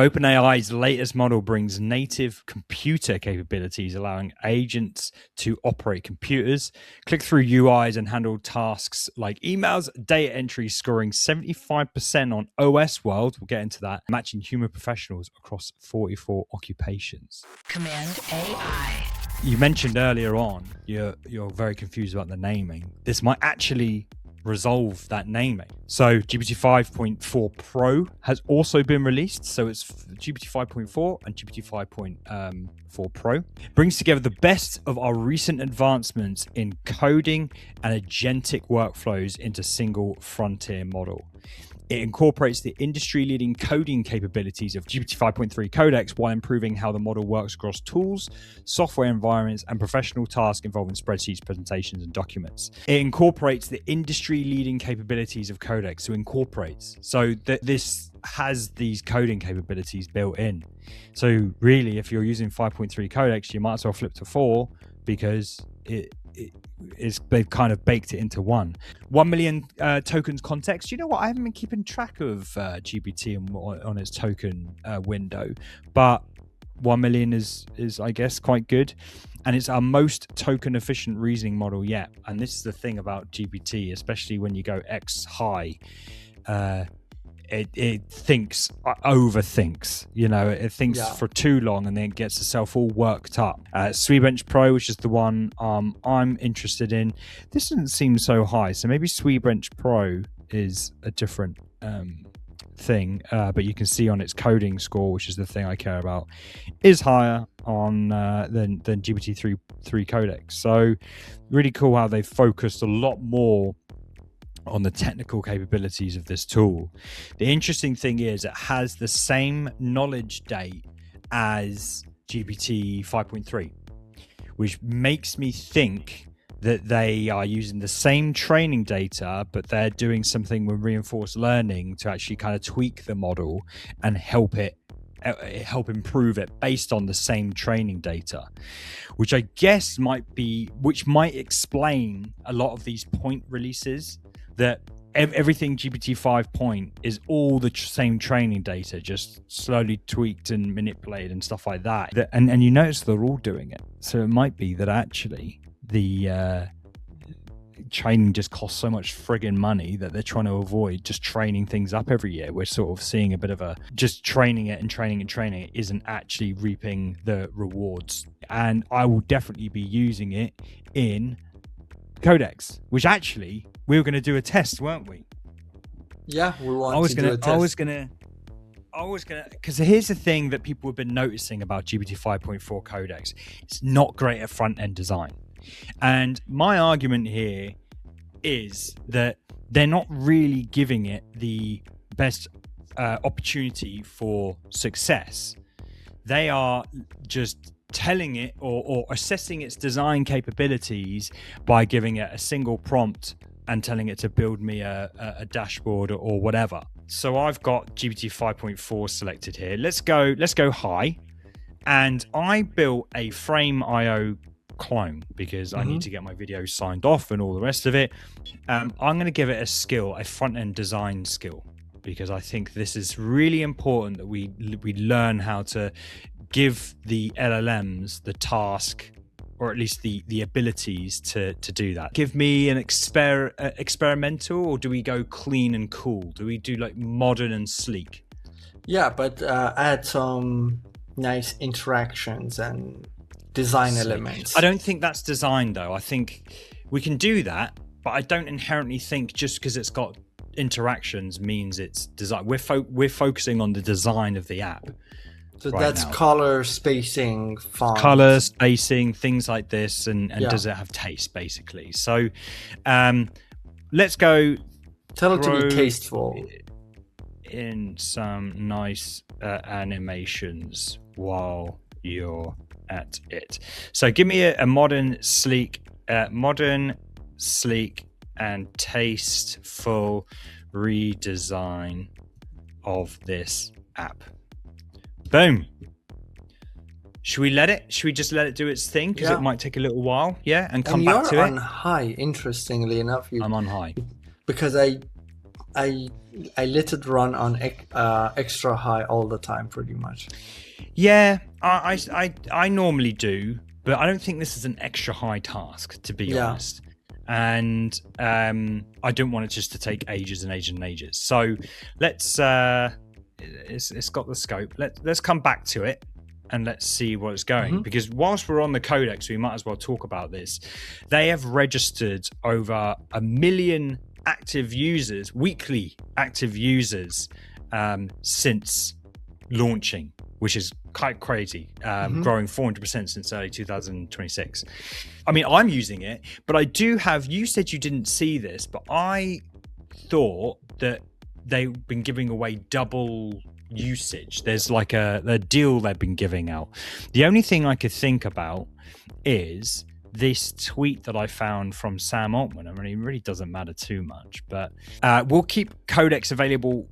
OpenAI's latest model brings native computer capabilities, allowing agents to operate computers, click through UIs, and handle tasks like emails, data entry, scoring 75% on OS World. We'll get into that, matching human professionals across 44 occupations. Command AI. You mentioned earlier on you're very confused about the naming. This might actually resolve that naming. So GPT 5.4 Pro has also been released. So it's GPT 5.4 and GPT 5.4 Pro. It brings together the best of our recent advancements in coding and agentic workflows into single frontier model. It incorporates the industry-leading coding capabilities of GPT 5.3 Codex while improving how the model works across tools, software environments, and professional tasks involving spreadsheets, presentations, and documents. It incorporates the industry-leading capabilities of Codex. So this has these coding capabilities built in. So really, if you're using 5.3 Codex, you might as well flip to 4 because they've kind of baked it into 1 million tokens context. You know what, I haven't been keeping track of GPT on its token window, but 1 million is I guess quite good, and it's our most token efficient reasoning model yet. And this is the thing about GPT, especially when you go X high, it overthinks, it thinks for too long and then gets itself all worked up. SweBench Pro, which is the one I'm interested in, this doesn't seem so high, so maybe SweBench Pro is a different thing, but you can see on its coding score, which is the thing I care about, is higher on than GPT-3 Codex. So really cool how they've focused a lot more on the technical capabilities of this tool. The interesting thing is it has the same knowledge date as GPT 5.3, which makes me think that they are using the same training data, but they're doing something with reinforced learning to actually kind of tweak the model and help improve it based on the same training data, which I guess might explain a lot of these point releases, that everything GPT 5 point is all the same training data, just slowly tweaked and manipulated and stuff like that. And you notice they're all doing it. So it might be that actually the training just costs so much friggin' money that they're trying to avoid just training things up every year. We're sort of seeing a bit of just training it isn't actually reaping the rewards. And I will definitely be using it in Codex, which actually we were going to do a test, weren't we? Yeah, we wanted to do a test. I was gonna, because here's the thing that people have been noticing about GPT 5.4 Codex: it's not great at front end design. And my argument here is that they're not really giving it the best opportunity for success. They are just telling it or assessing its design capabilities by giving it a single prompt and telling it to build me a dashboard or whatever. So I've got GPT 5.4 selected here. Let's go high. And I built a Frame.io clone because I need to get my video signed off and all the rest of it. I'm going to give it a front-end design skill, because I think this is really important that we learn how to give the LLMs the task, or at least the abilities to do that. Give me an experimental, or do we go clean and cool? Do we do like modern and sleek? Yeah, but add some nice interactions and design elements. I don't think that's design though. I think we can do that, but I don't inherently think just because it's got interactions means it's design. We're focusing on the design of the app. So right that's now. Color, spacing, font. Color, spacing, things like this, and does it have taste, basically? So let's go. Tell it to be tasteful. In some nice animations while you're at it. So give me a modern, sleek, and tasteful redesign of this app. Boom. Should we just let it do its thing? Because it might take a little while. Yeah. And come back to it. You're on high, interestingly enough. I'm on high. Because I I let it run on extra high all the time, pretty much. Yeah, I normally do, but I don't think this is an extra high task, to be honest. And I don't want it just to take ages and ages and ages. So let's it's got the scope. Let's come back to it and let's see where it's going. Because whilst we're on the Codex, we might as well talk about this. They have registered over 1 million active users, weekly active users, since launching, which is quite crazy, growing 400% since early 2026. I mean, I'm using it, but I do have, you said you didn't see this, but I thought that they've been giving away double usage. There's like a deal they've been giving out. The only thing I could think about is this tweet that I found from Sam Altman. I mean, it really doesn't matter too much, but we'll keep Codex available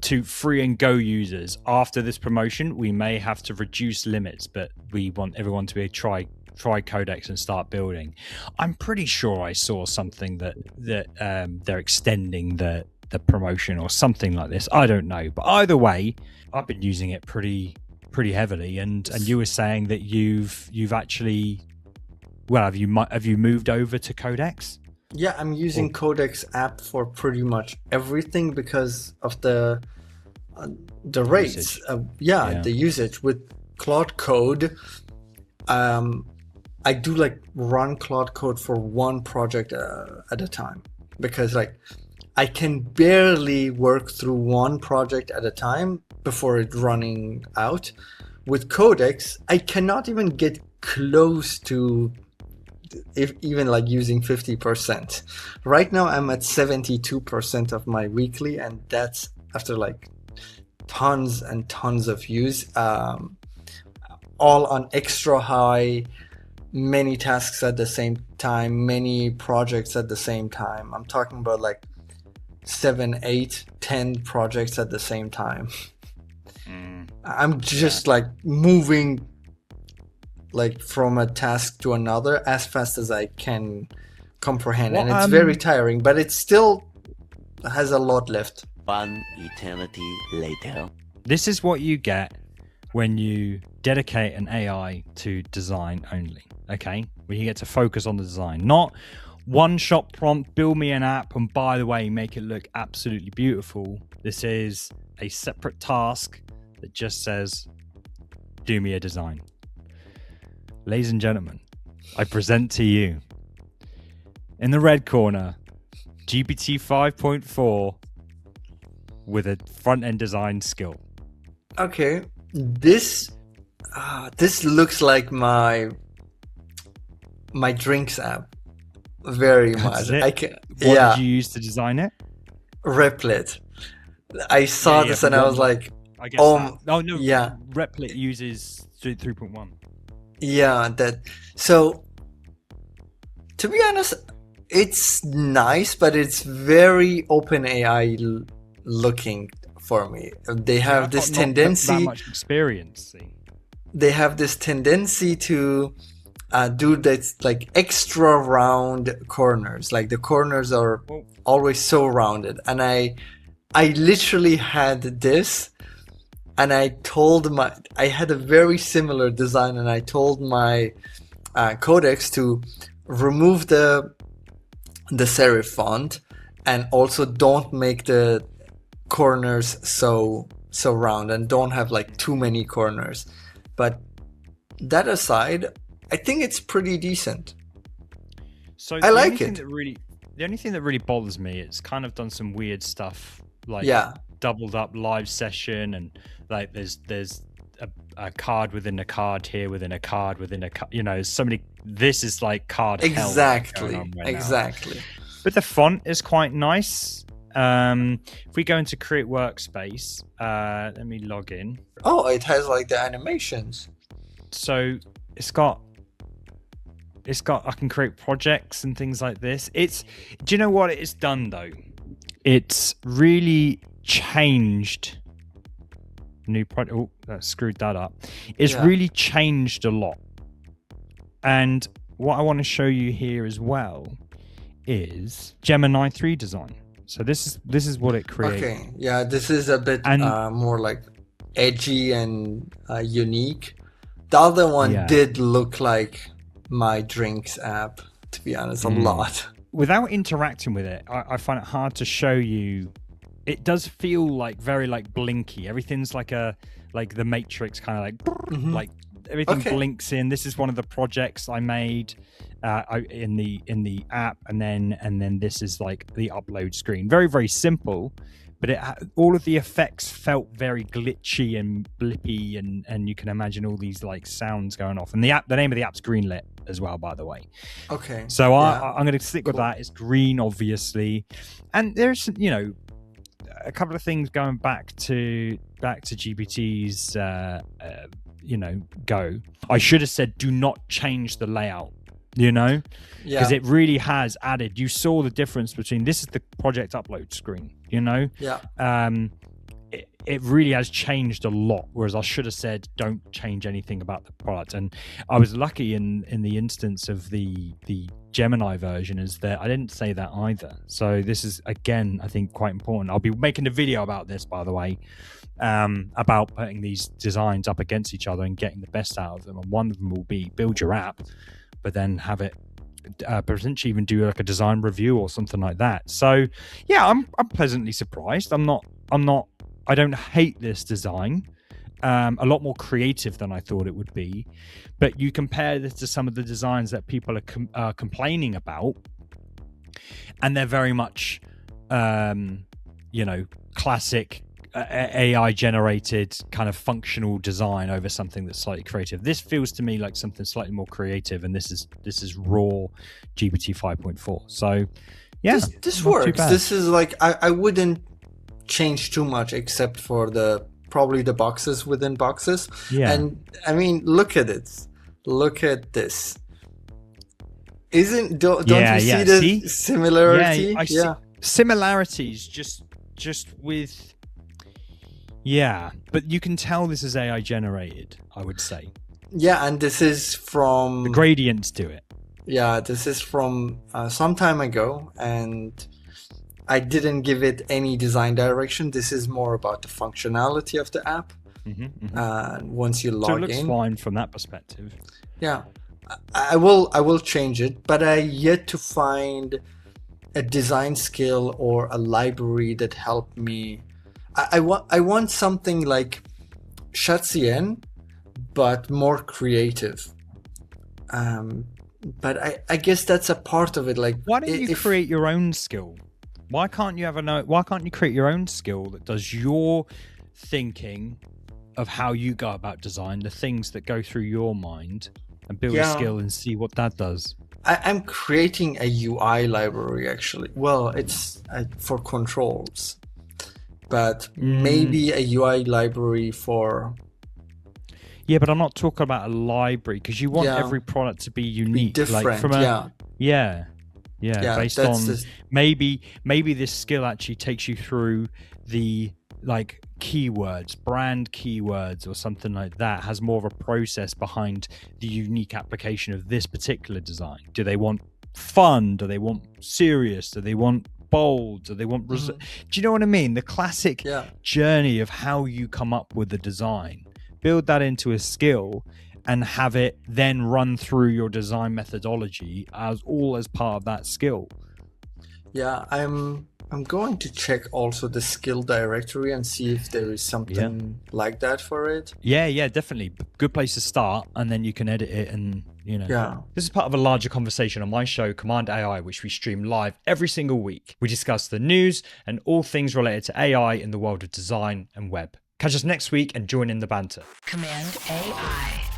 to free and go users. After this promotion, we may have to reduce limits, but we want everyone to be try Codex and start building. I'm pretty sure I saw something that they're extending the promotion or something like this. I don't know, but either way, I've been using it pretty heavily. And you were saying that you've actually, well, have you moved over to Codex? Yeah, I'm using Codex app for pretty much everything because of the rates. The usage with Claude Code. I do like run Claude Code for one project at a time, because like I can barely work through one project at a time before it running out. With Codex, I cannot even get close to even like using 50%. Right now I'm at 72% of my weekly, and that's after like tons and tons of use, all on extra high, many tasks at the same time, many projects at the same time. I'm talking about like 7, 8, 10 projects at the same time. I'm just like moving like from a task to another as fast as I can comprehend. And it's very tiring, but it still has a lot left. One eternity later. This is what you get when you dedicate an AI to design only, okay? When you get to focus on the design, not one-shot prompt, build me an app, and by the way, make it look absolutely beautiful. This is a separate task that just says, do me a design. Ladies and gentlemen, I present to you, in the red corner, GPT 5.4 with a front-end design skill. Okay, this looks like my drinks app very much. What did you use to design it? Replit. I saw this and I was like, I guess Replit uses 3.1. Yeah, so to be honest, it's nice, but it's very OpenAI looking for me. They have this tendency. That much experience. See? They have this tendency to do that like extra round corners. Like the corners are always so rounded, and I literally had this. And I had a very similar design, and I told my Codex to remove the serif font, and also don't make the corners so round, and don't have like too many corners. But that aside, I think it's pretty decent. So I like it. The only thing that really bothers me, it's kind of done some weird stuff, like doubled up live session, and like there's a card within a card here within a card within a card. You know, so many. This is like card exactly hell right exactly now. But the font is quite nice. If we go into create workspace, let me log in. Oh, it has like the animations. So it's got I can create projects and things like this. Do you know what it's done though? It's really changed new project. Oh, that screwed that up. It's really changed a lot. And what I want to show you here as well is Gemini 3 design. So this is what it creates. Okay, yeah, this is a bit And- more like edgy and unique. The other one Yeah. did look like my drinks app, to be honest, a lot. Without interacting with it, I find it hard to show you. It does feel like very like blinky. Everything's like the Matrix kind of like everything Okay. blinks in. This is one of the projects I made in the app, and then this is like the upload screen. Very, very simple, but all of the effects felt very glitchy and blippy, and you can imagine all these like sounds going off. And the name of the app's Greenlit as well, by the way. Okay. So yeah. I'm going to stick with Cool. that. It's green, obviously, and there's a couple of things going back to GPT's Go. I should have said do not change the layout. Yeah. Because it really has added. You saw the difference between this is the project upload screen. Yeah. It really has changed a lot, whereas I should have said don't change anything about the product. And I was lucky in the instance of the Gemini version is that I didn't say that either. So this is, again, I think quite important. I'll be making a video about this, by the way, about putting these designs up against each other and getting the best out of them. And one of them will be build your app, but then have it potentially even do like a design review or something like that. So yeah, I'm pleasantly surprised. I don't hate this design. A lot more creative than I thought it would be. But you compare this to some of the designs that people are complaining about, and they're very much, classic AI generated kind of functional design over something that's slightly creative. This feels to me like something slightly more creative, and this is raw GPT 5.4. So yeah, this not too works. bad. This is like I wouldn't change too much except for probably the boxes within boxes. Yeah. And I mean, look at it. Look at this. Don't Yeah, you yeah. see the See? similarity? I see similarities just with but you can tell this is AI generated, I would say. Yeah, and this is from The gradients do it. Yeah, this is from some time ago, and I didn't give it any design direction. This is more about the functionality of the app. Once you So it log looks in, fine from that perspective. yeah, I will change it, but I yet to find a design skill or a library that helped me. I want something like Shatsien, but more creative. But I guess that's a part of it. Like, Why don't you if- create your own skill? Why can't you Why can't you create your own skill that does your thinking of how you go about design, the things that go through your mind, and build a Yeah. skill and see what that does? I'm creating a UI library actually. Well, it's for controls, but maybe a UI library for Yeah, but I'm not talking about a library because you want Yeah. every product to be unique, different. Like from Yeah, based that's on the- maybe this skill actually takes you through the like keywords, brand keywords or something like that, has more of a process behind the unique application of this particular design. Do they want fun? Do they want serious? Do they want bold? Do they want do you know what I mean? The classic Yeah. journey of how you come up with the design, build that into a skill and have it then run through your design methodology as part of that skill. Yeah, I'm going to check also the skill directory and see if there is something like that for it. Yeah, definitely. Good place to start, and then you can edit it and, Yeah. This is part of a larger conversation on my show, Command AI, which we stream live every single week. We discuss the news and all things related to AI in the world of design and web. Catch us next week and join in the banter. Command AI.